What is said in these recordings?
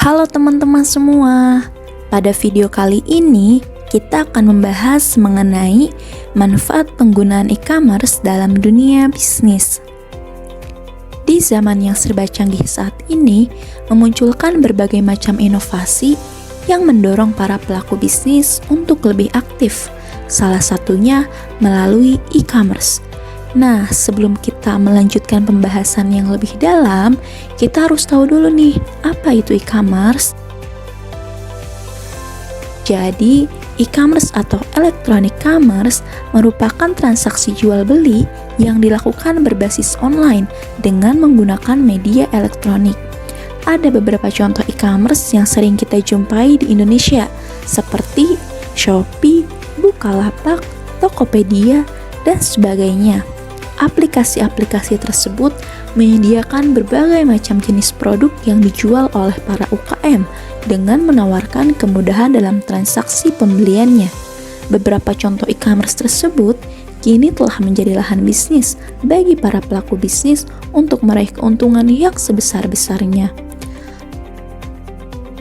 Halo teman-teman semua, pada video kali ini kita akan membahas mengenai manfaat penggunaan e-commerce dalam dunia bisnis. Di zaman yang serba canggih saat ini, memunculkan berbagai macam inovasi yang mendorong para pelaku bisnis untuk lebih aktif, salah satunya melalui e-commerce. Nah, sebelum kita melanjutkan pembahasan yang lebih dalam, kita harus tahu dulu nih, apa itu e-commerce? Jadi, e-commerce atau electronic commerce merupakan transaksi jual beli yang dilakukan berbasis online dengan menggunakan media elektronik. Ada beberapa contoh e-commerce yang sering kita jumpai di Indonesia, seperti Shopee, Bukalapak, Tokopedia, dan sebagainya. Aplikasi-aplikasi tersebut menyediakan berbagai macam jenis produk yang dijual oleh para UKM dengan menawarkan kemudahan dalam transaksi pembeliannya. Beberapa contoh e-commerce tersebut kini telah menjadi lahan bisnis bagi para pelaku bisnis untuk meraih keuntungan yang sebesar-besarnya.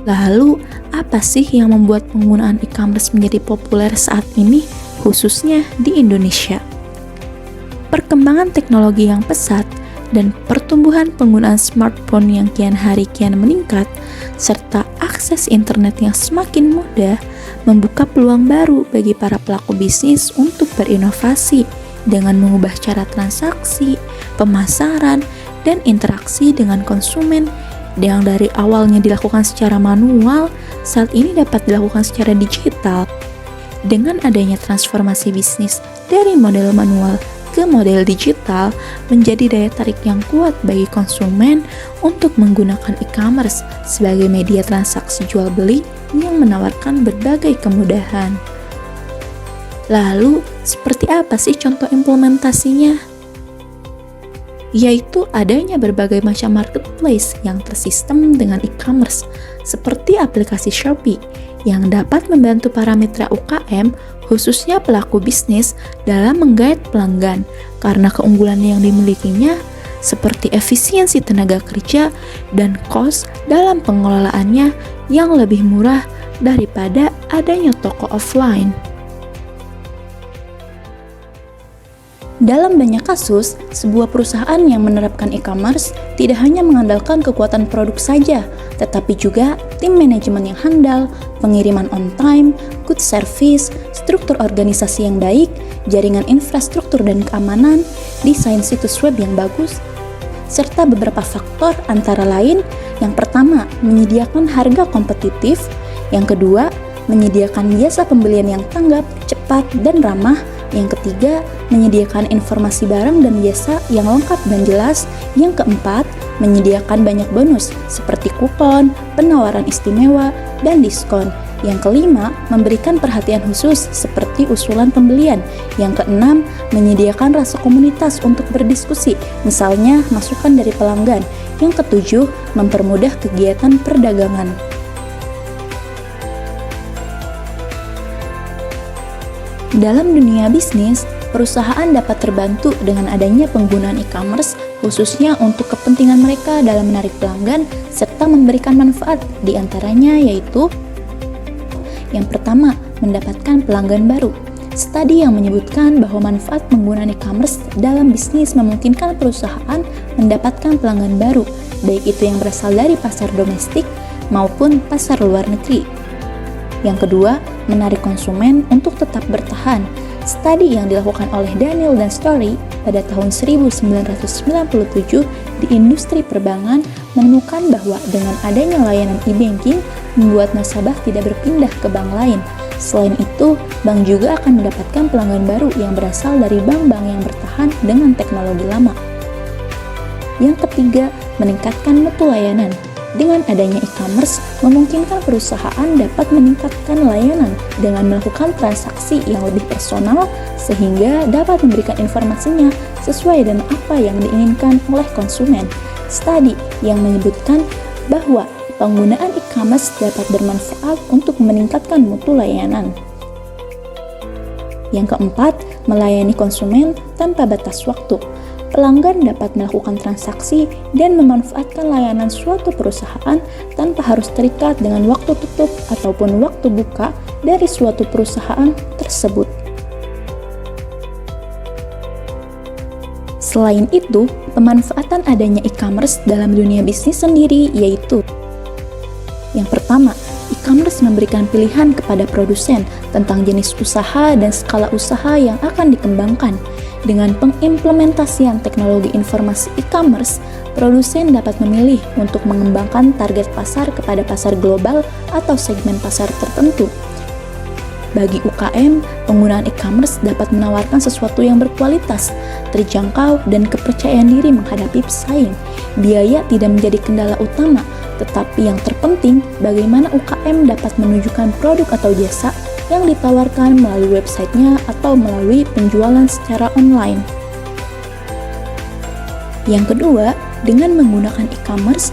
Lalu, apa sih yang membuat penggunaan e-commerce menjadi populer saat ini, khususnya di Indonesia? Perkembangan teknologi yang pesat dan pertumbuhan penggunaan smartphone yang kian hari kian meningkat, serta akses internet yang semakin mudah, membuka peluang baru bagi para pelaku bisnis untuk berinovasi dengan mengubah cara transaksi, pemasaran, dan interaksi dengan konsumen yang dari awalnya dilakukan secara manual, saat ini dapat dilakukan secara digital. Dengan adanya transformasi bisnis dari model manual ke model digital, menjadi daya tarik yang kuat bagi konsumen untuk menggunakan e-commerce sebagai media transaksi jual beli yang menawarkan berbagai kemudahan. Lalu, seperti apa sih contoh implementasinya? Yaitu adanya berbagai macam marketplace yang tersistem dengan e-commerce, seperti aplikasi Shopee, yang dapat membantu para mitra UKM, khususnya pelaku bisnis, dalam menggait pelanggan karena keunggulan yang dimilikinya seperti efisiensi tenaga kerja dan kos dalam pengelolaannya yang lebih murah daripada adanya toko offline. Dalam banyak kasus, sebuah perusahaan yang menerapkan e-commerce tidak hanya mengandalkan kekuatan produk saja, tetapi juga tim manajemen yang handal, pengiriman on time, good service, struktur organisasi yang baik, jaringan infrastruktur dan keamanan, desain situs web yang bagus, serta beberapa faktor antara lain. Yang pertama, menyediakan harga kompetitif. Yang kedua, menyediakan jasa pembelian yang tanggap, cepat, dan ramah. Yang ketiga, menyediakan informasi barang dan jasa yang lengkap dan jelas. Yang keempat, menyediakan banyak bonus seperti kupon, penawaran istimewa, dan diskon. Yang kelima, memberikan perhatian khusus seperti usulan pembelian. Yang keenam, menyediakan rasa komunitas untuk berdiskusi, misalnya masukan dari pelanggan. Yang ketujuh, mempermudah kegiatan perdagangan. Dalam dunia bisnis, perusahaan dapat terbantu dengan adanya penggunaan e-commerce khususnya untuk kepentingan mereka dalam menarik pelanggan serta memberikan manfaat, di antaranya yaitu yang pertama, mendapatkan pelanggan baru. Studi yang menyebutkan bahwa manfaat penggunaan e-commerce dalam bisnis memungkinkan perusahaan mendapatkan pelanggan baru, baik itu yang berasal dari pasar domestik maupun pasar luar negeri. Yang kedua, menarik konsumen untuk tetap bertahan. Studi yang dilakukan oleh Daniel dan Story pada tahun 1997 di industri perbankan menemukan bahwa dengan adanya layanan e-banking membuat nasabah tidak berpindah ke bank lain. Selain itu, bank juga akan mendapatkan pelanggan baru yang berasal dari bank-bank yang bertahan dengan teknologi lama. Yang ketiga, meningkatkan mutu layanan. Dengan adanya e-commerce, memungkinkan perusahaan dapat meningkatkan layanan dengan melakukan transaksi yang lebih personal sehingga dapat memberikan informasinya sesuai dengan apa yang diinginkan oleh konsumen. Studi yang menyebutkan bahwa penggunaan e-commerce dapat bermanfaat untuk meningkatkan mutu layanan. Yang keempat, melayani konsumen tanpa batas waktu. pelanggan dapat melakukan transaksi dan memanfaatkan layanan suatu perusahaan tanpa harus terikat dengan waktu tutup ataupun waktu buka dari suatu perusahaan tersebut. Selain itu, pemanfaatan adanya e-commerce dalam dunia bisnis sendiri yaitu: yang pertama, e-commerce memberikan pilihan kepada produsen tentang jenis usaha dan skala usaha yang akan dikembangkan. Dengan pengimplementasian teknologi informasi e-commerce, produsen dapat memilih untuk mengembangkan target pasar kepada pasar global atau segmen pasar tertentu. Bagi UKM, penggunaan e-commerce dapat menawarkan sesuatu yang berkualitas, terjangkau, dan kepercayaan diri menghadapi pesaing. Biaya tidak menjadi kendala utama, tetapi yang terpenting, bagaimana UKM dapat menunjukkan produk atau jasa yang ditawarkan melalui websitenya atau melalui penjualan secara online. Yang kedua, dengan menggunakan e-commerce,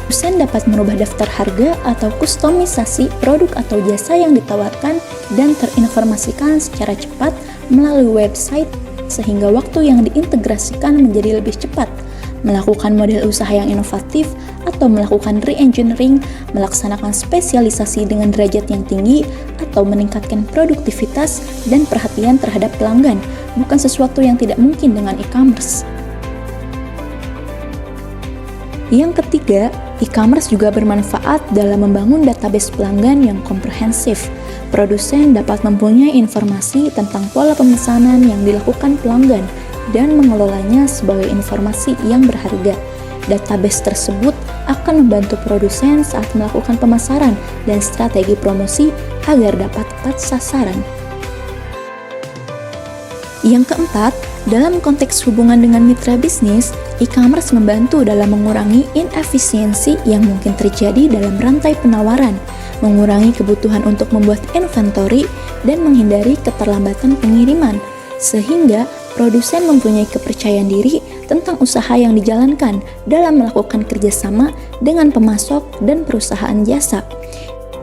produsen dapat merubah daftar harga atau kustomisasi produk atau jasa yang ditawarkan dan terinformasikan secara cepat melalui website sehingga waktu yang diintegrasikan menjadi lebih cepat. Melakukan model usaha yang inovatif atau melakukan re-engineering, melaksanakan spesialisasi dengan derajat yang tinggi, atau meningkatkan produktivitas dan perhatian terhadap pelanggan, bukan sesuatu yang tidak mungkin dengan e-commerce. Yang ketiga, e-commerce juga bermanfaat dalam membangun database pelanggan yang komprehensif. Produsen dapat mempunyai informasi tentang pola pemesanan yang dilakukan pelanggan dan mengelolanya sebagai informasi yang berharga. Database tersebut akan membantu produsen saat melakukan pemasaran dan strategi promosi agar dapat tepat sasaran. Yang keempat, dalam konteks hubungan dengan mitra bisnis, e-commerce membantu dalam mengurangi inefisiensi yang mungkin terjadi dalam rantai penawaran, mengurangi kebutuhan untuk membuat inventory, dan menghindari keterlambatan pengiriman, sehingga produsen mempunyai kepercayaan diri tentang usaha yang dijalankan dalam melakukan kerjasama dengan pemasok dan perusahaan jasa.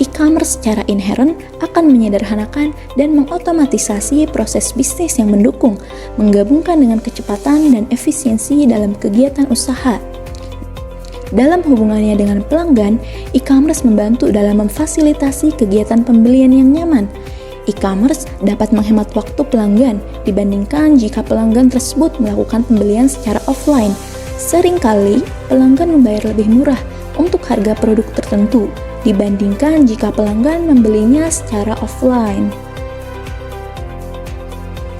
E-commerce secara inheren akan menyederhanakan dan mengotomatisasi proses bisnis yang mendukung, menggabungkan dengan kecepatan dan efisiensi dalam kegiatan usaha. Dalam hubungannya dengan pelanggan, e-commerce membantu dalam memfasilitasi kegiatan pembelian yang nyaman. E-commerce dapat menghemat waktu pelanggan dibandingkan jika pelanggan tersebut melakukan pembelian secara offline. Seringkali, pelanggan membayar lebih murah untuk harga produk tertentu dibandingkan jika pelanggan membelinya secara offline.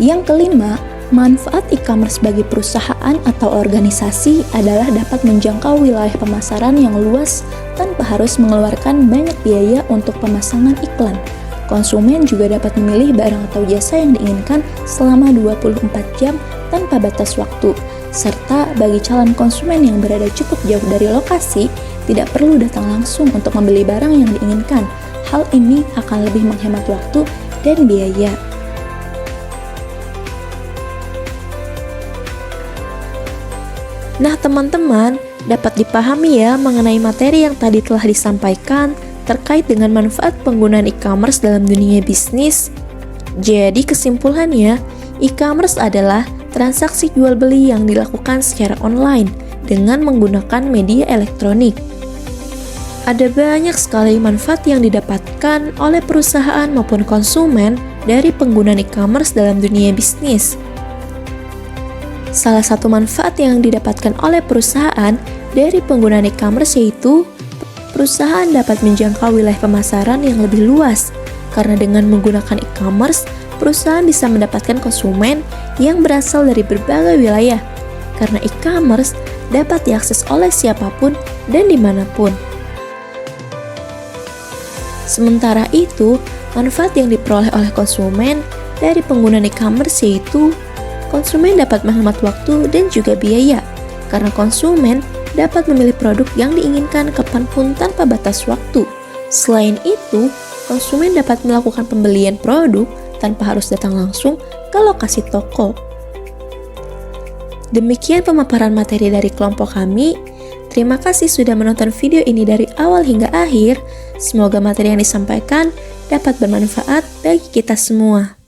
Yang kelima, manfaat e-commerce bagi perusahaan atau organisasi adalah dapat menjangkau wilayah pemasaran yang luas tanpa harus mengeluarkan banyak biaya untuk pemasangan iklan. Konsumen juga dapat memilih barang atau jasa yang diinginkan selama 24 jam tanpa batas waktu. Serta bagi calon konsumen yang berada cukup jauh dari lokasi, tidak perlu datang langsung untuk membeli barang yang diinginkan. Hal ini akan lebih menghemat waktu dan biaya. Nah teman-teman, dapat dipahami ya mengenai materi yang tadi telah disampaikan terkait dengan manfaat penggunaan e-commerce dalam dunia bisnis. Jadi kesimpulannya, e-commerce adalah transaksi jual beli yang dilakukan secara online dengan menggunakan media elektronik. Ada banyak sekali manfaat yang didapatkan oleh perusahaan maupun konsumen dari penggunaan e-commerce dalam dunia bisnis. Salah satu manfaat yang didapatkan oleh perusahaan dari penggunaan e-commerce yaitu perusahaan dapat menjangkau wilayah pemasaran yang lebih luas. Karena dengan menggunakan e-commerce, perusahaan bisa mendapatkan konsumen yang berasal dari berbagai wilayah. Karena e-commerce dapat diakses oleh siapapun dan dimanapun. Sementara itu, manfaat yang diperoleh oleh konsumen dari penggunaan e-commerce yaitu konsumen dapat menghemat waktu dan juga biaya, karena konsumen dapat memilih produk yang diinginkan kapanpun tanpa batas waktu. Selain itu, konsumen dapat melakukan pembelian produk tanpa harus datang langsung ke lokasi toko. Demikian pemaparan materi dari kelompok kami. Terima kasih sudah menonton video ini dari awal hingga akhir. Semoga materi yang disampaikan dapat bermanfaat bagi kita semua.